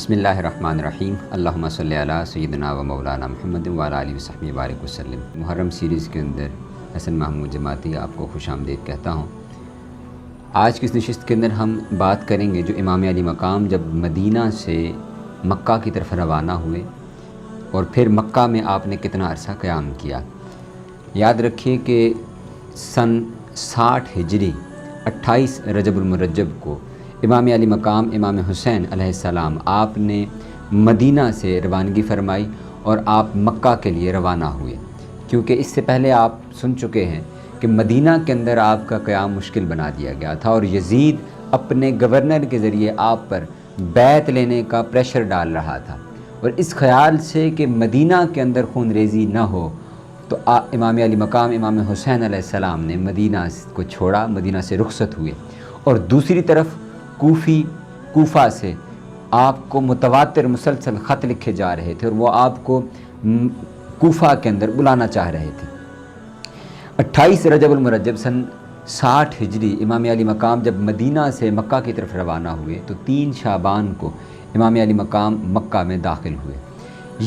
بسم اللہ الرحمن الرحیم اللہم صلی علی سیدنا و مولانا محمد وعلی آلہ وصحبہ بارک وسلم۔ محرم سیریز کے اندر حسن محمود جماعتی آپ کو خوش آمدید کہتا ہوں۔ آج کی اس نشست کے اندر ہم بات کریں گے جو امام علی مقام جب مدینہ سے مکہ کی طرف روانہ ہوئے اور پھر مکہ میں آپ نے کتنا عرصہ قیام کیا۔ یاد رکھیے کہ سن 60 ہجری 28 رجب المرجب کو امام علی مقام امام حسین علیہ السلام آپ نے مدینہ سے روانگی فرمائی اور آپ مکہ کے لیے روانہ ہوئے، کیونکہ اس سے پہلے آپ سن چکے ہیں کہ مدینہ کے اندر آپ کا قیام مشکل بنا دیا گیا تھا اور یزید اپنے گورنر کے ذریعے آپ پر بیعت لینے کا پریشر ڈال رہا تھا، اور اس خیال سے کہ مدینہ کے اندر خون ریزی نہ ہو تو امام علی مقام امام حسین علیہ السلام نے مدینہ کو چھوڑا، مدینہ سے رخصت ہوئے، اور دوسری طرف کوفہ سے آپ کو متواتر مسلسل خط لکھے جا رہے تھے اور وہ آپ کو کوفہ کے اندر بلانا چاہ رہے تھے۔ 28 رجب المرجب سن 60 ہجری امام علی مقام جب مدینہ سے مکہ کی طرف روانہ ہوئے تو 3 شعبان کو امام علی مقام مکہ میں داخل ہوئے۔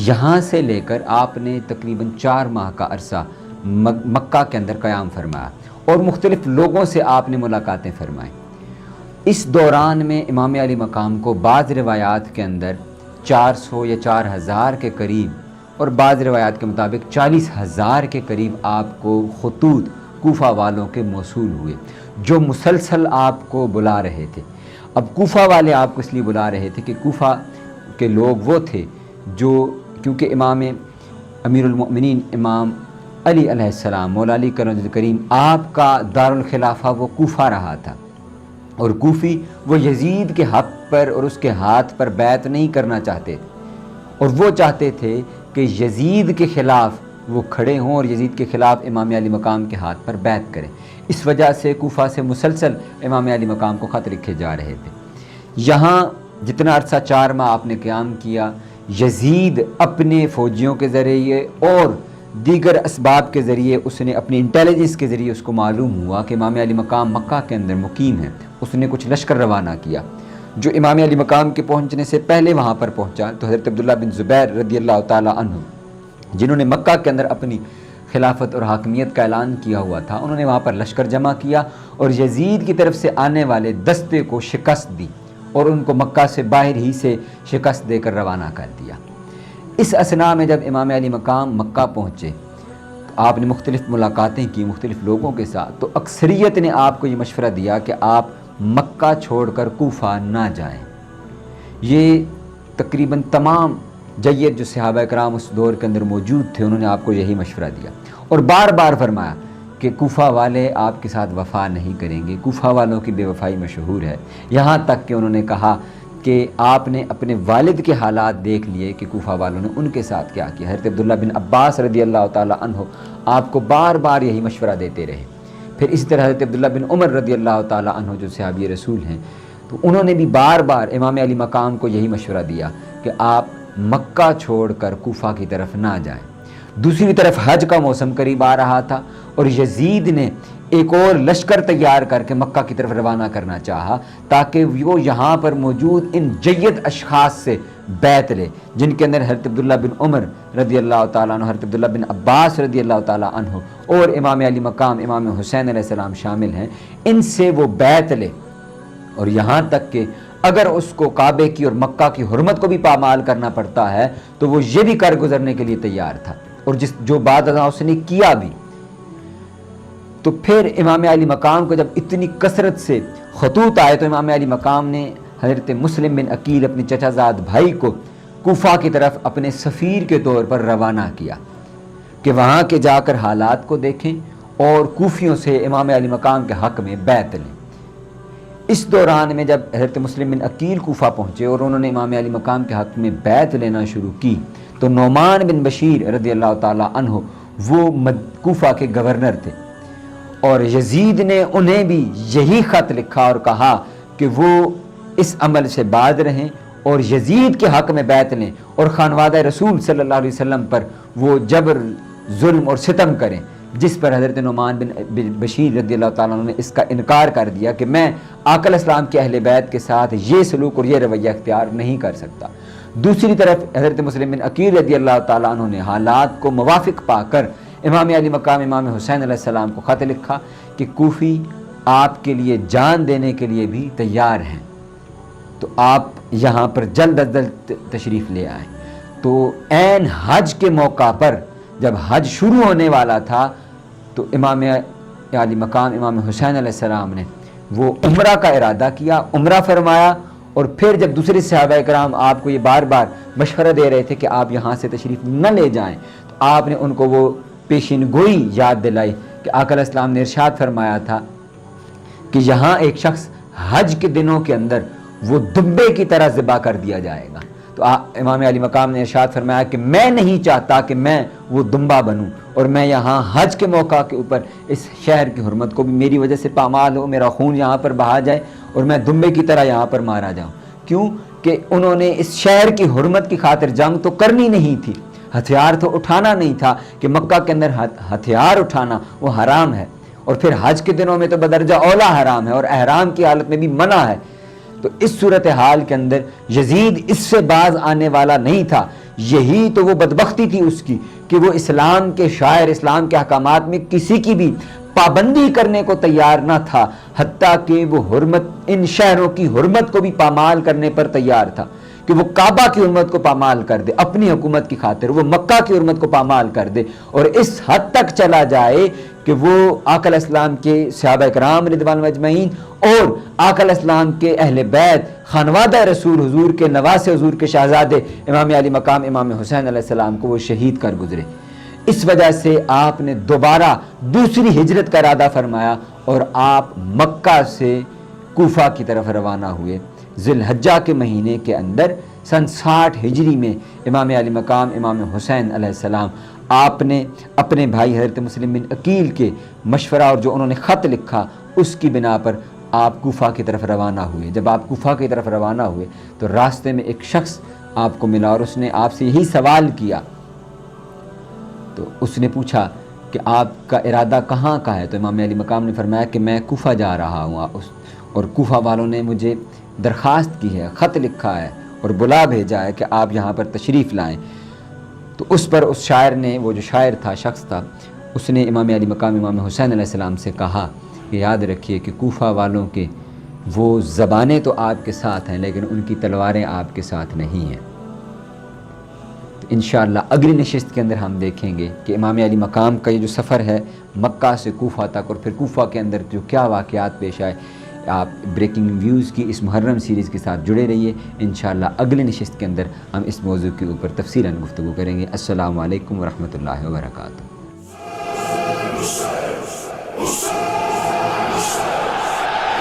یہاں سے لے کر آپ نے تقریباً 4 ماہ کا عرصہ مکہ کے اندر قیام فرمایا اور مختلف لوگوں سے آپ نے ملاقاتیں فرمائیں۔ اس دوران میں امام علی مقام کو بعض روایات کے اندر 400 یا 4000 کے قریب اور بعض روایات کے مطابق 40,000 کے قریب آپ کو خطوط کوفہ والوں کے موصول ہوئے جو مسلسل آپ کو بلا رہے تھے۔ اب کوفہ والے آپ کو اس لیے بلا رہے تھے کہ کوفہ کے لوگ وہ تھے جو کیونکہ امام امیر المؤمنین امام علی علیہ السلام مولا علی کریم آپ کا دارالخلافہ وہ کوفہ رہا تھا، اور کوفی وہ یزید کے حق پر اور اس کے ہاتھ پر بیعت نہیں کرنا چاہتے تھے، اور وہ چاہتے تھے کہ یزید کے خلاف وہ کھڑے ہوں اور یزید کے خلاف امام علی مقام کے ہاتھ پر بیعت کریں۔ اس وجہ سے کوفہ سے مسلسل امام علی مقام کو خط لکھے جا رہے تھے۔ یہاں جتنا عرصہ 4 ماہ آپ نے قیام کیا، یزید اپنے فوجیوں کے ذریعے اور دیگر اسباب کے ذریعے اس نے اپنی انٹیلیجنس کے ذریعے اس کو معلوم ہوا کہ امام علی مقام مکہ کے اندر مقیم ہے۔ اس نے کچھ لشکر روانہ کیا جو امام علی مقام کے پہنچنے سے پہلے وہاں پر پہنچا تو حضرت عبداللہ بن زبیر رضی اللہ تعالی عنہ جنہوں نے مکہ کے اندر اپنی خلافت اور حاکمیت کا اعلان کیا ہوا تھا، انہوں نے وہاں پر لشکر جمع کیا اور یزید کی طرف سے آنے والے دستے کو شکست دی اور ان کو مکہ سے باہر ہی سے شکست دے کر روانہ کر دیا۔ اس اثناء میں جب امام علی مقام مکہ پہنچے تو آپ نے مختلف ملاقاتیں کی مختلف لوگوں کے ساتھ، تو اکثریت نے آپ کو یہ مشورہ دیا کہ آپ مکہ چھوڑ کر کوفہ نہ جائیں۔ یہ تقریباً تمام جید جو صحابہ کرام اس دور کے اندر موجود تھے انہوں نے آپ کو یہی مشورہ دیا اور بار بار فرمایا کہ کوفہ والے آپ کے ساتھ وفا نہیں کریں گے، کوفہ والوں کی بے وفائی مشہور ہے، یہاں تک کہ انہوں نے کہا کہ آپ نے اپنے والد کے حالات دیکھ لیے کہ کوفہ والوں نے ان کے ساتھ کیا کیا۔ حضرت عبداللہ بن عباس رضی اللہ تعالی عنہ آپ کو بار بار یہی مشورہ دیتے رہے۔ پھر اسی طرح حضرت عبداللہ بن عمر رضی اللہ تعالی عنہ جو صحابی رسول ہیں تو انہوں نے بھی بار بار امام علی مقام کو یہی مشورہ دیا کہ آپ مکہ چھوڑ کر کوفہ کی طرف نہ جائیں۔ دوسری طرف حج کا موسم قریب آ رہا تھا اور یزید نے ایک اور لشکر تیار کر کے مکہ کی طرف روانہ کرنا چاہا تاکہ وہ یہاں پر موجود ان جید اشخاص سے بیعت لے جن کے اندر حضرت عبداللہ بن عمر رضی اللہ تعالیٰ عنہ، حضرت عبداللہ بن عباس رضی اللہ تعالیٰ عنہ اور امام علی مقام امام حسین علیہ السلام شامل ہیں۔ ان سے وہ بیعت لے اور یہاں تک کہ اگر اس کو کعبے کی اور مکہ کی حرمت کو بھی پامال کرنا پڑتا ہے تو وہ یہ بھی کر گزرنے کے لیے تیار تھا، اور جو بعد ازاں اس نے کیا بھی۔ تو پھر امام علی مقام کو جب اتنی کثرت سے خطوط آئے تو امام علی مقام نے حضرت مسلم بن عقیل اپنے چچا زاد بھائی کو کوفہ کی طرف اپنے سفیر کے طور پر روانہ کیا کہ وہاں کے جا کر حالات کو دیکھیں اور کوفیوں سے امام علی مقام کے حق میں بیعت لیں۔ اس دوران میں جب حضرت مسلم بن عقیل کوفہ پہنچے اور انہوں نے امام علی مقام کے حق میں بیعت لینا شروع کی تو نعمان بن بشیر رضی اللہ تعالی عنہ وہ کوفہ کے گورنر تھے، اور یزید نے انہیں بھی یہی خط لکھا اور کہا کہ وہ اس عمل سے باز رہیں اور یزید کے حق میں بیعت لیں اور خانوادہ رسول صلی اللہ علیہ وسلم پر وہ جبر ظلم اور ستم کریں جس پر حضرت نعمان بن بشیر رضی اللہ تعالیٰ عنہ نے اس کا انکار کر دیا کہ میں آقا علیہ السلام کے اہل بیت کے ساتھ یہ سلوک اور یہ رویہ اختیار نہیں کر سکتا۔ دوسری طرف حضرت مسلم بن عقیل رضی اللہ تعالیٰ عنہ نے حالات کو موافق پا کر امام علی مقام امام حسین علیہ السلام کو خط لکھا کہ کوفی آپ کے لیے جان دینے کے لیے بھی تیار ہیں، تو آپ یہاں پر جلد از جلد تشریف لے آئیں۔ تو عین حج کے موقع پر جب حج شروع ہونے والا تھا تو امام علی مقام امام حسین علیہ السلام نے وہ عمرہ کا ارادہ کیا، عمرہ فرمایا، اور پھر جب دوسرے صحابہ کرام آپ کو یہ بار بار مشورہ دے رہے تھے کہ آپ یہاں سے تشریف نہ لے جائیں، تو آپ نے ان کو وہ پیشین گوئی یاد دلائی کہ آقا علیہ السلام نے ارشاد فرمایا تھا کہ یہاں ایک شخص حج کے دنوں کے اندر وہ دمبے کی طرح ذبح کر دیا جائے گا۔ تو امام علی مقام نے ارشاد فرمایا کہ میں نہیں چاہتا کہ میں وہ دمبا بنوں، اور میں یہاں حج کے موقع کے اوپر اس شہر کی حرمت کو بھی میری وجہ سے پامال ہو، میرا خون یہاں پر بہا جائے اور میں دمبے کی طرح یہاں پر مارا جاؤں۔ کیوں کہ انہوں نے اس شہر کی حرمت کی خاطر جنگ تو کرنی نہیں تھی، ہتھیار تو اٹھانا نہیں تھا کہ مکہ کے اندر ہتھیار اٹھانا وہ حرام ہے، اور پھر حج کے دنوں میں تو بدرجہ اولا حرام ہے، اور احرام کی حالت میں بھی منع ہے۔ تو اس صورتحال کے اندر یزید اس سے باز آنے والا نہیں تھا۔ یہی تو وہ بدبختی تھی اس کی کہ وہ اسلام کے شاعر، اسلام کے احکامات میں کسی کی بھی پابندی کرنے کو تیار نہ تھا، حتیٰ کہ وہ حرمت، ان شہروں کی حرمت کو بھی پامال کرنے پر تیار تھا کہ وہ کعبہ کی حرمت کو پامال کر دے اپنی حکومت کی خاطر، وہ مکہ کی حرمت کو پامال کر دے، اور اس حد تک چلا جائے کہ وہ آقا علیہ السلام کے صحابہ کرام رضوان اللہ اجمعین اور آقا علیہ السلام کے اہل بیت، خانوادہ رسول، حضور کے نواسے، حضور کے شہزادے امام علی مقام امام حسین علیہ السلام کو وہ شہید کر گزرے۔ اس وجہ سے آپ نے دوبارہ دوسری ہجرت کا ارادہ فرمایا اور آپ مکہ سے کوفہ کی طرف روانہ ہوئے۔ ذی الحجہ کے مہینے کے اندر سن 60 ہجری میں امام علی مقام امام حسین علیہ السلام آپ نے اپنے بھائی حضرت مسلم بن عقیل کے مشورہ اور جو انہوں نے خط لکھا اس کی بنا پر آپ کوفہ کی طرف روانہ ہوئے۔ جب آپ کوفہ کی طرف روانہ ہوئے تو راستے میں ایک شخص آپ کو ملا اور اس نے آپ سے یہی سوال کیا، تو اس نے پوچھا کہ آپ کا ارادہ کہاں کا ہے؟ تو امام علی مقام نے فرمایا کہ میں کوفہ جا رہا ہوں، اور کوفہ والوں نے مجھے درخواست کی ہے، خط لکھا ہے اور بلا بھیجا ہے کہ آپ یہاں پر تشریف لائیں۔ تو اس پر اس شاعر نے، وہ جو شاعر تھا، شخص تھا، اس نے امام علی مقام امام حسین علیہ السلام سے کہا کہ یاد رکھیے کہ کوفہ والوں کے وہ زبانیں تو آپ کے ساتھ ہیں لیکن ان کی تلواریں آپ کے ساتھ نہیں ہیں۔ تو انشاءاللہ اگلی نشست کے اندر ہم دیکھیں گے کہ امام علی مقام کا یہ جو سفر ہے مکہ سے کوفہ تک، اور پھر کوفہ کے اندر جو کیا واقعات پیش آئے، آپ بریکنگ ویوز کی اس محرم سیریز کے ساتھ جڑے رہیے۔ انشاءاللہ اگلی نشست کے اندر ہم اس موضوع کے اوپر تفصیلاً گفتگو کریں گے۔ السلام علیکم ورحمۃ اللہ وبرکاتہ۔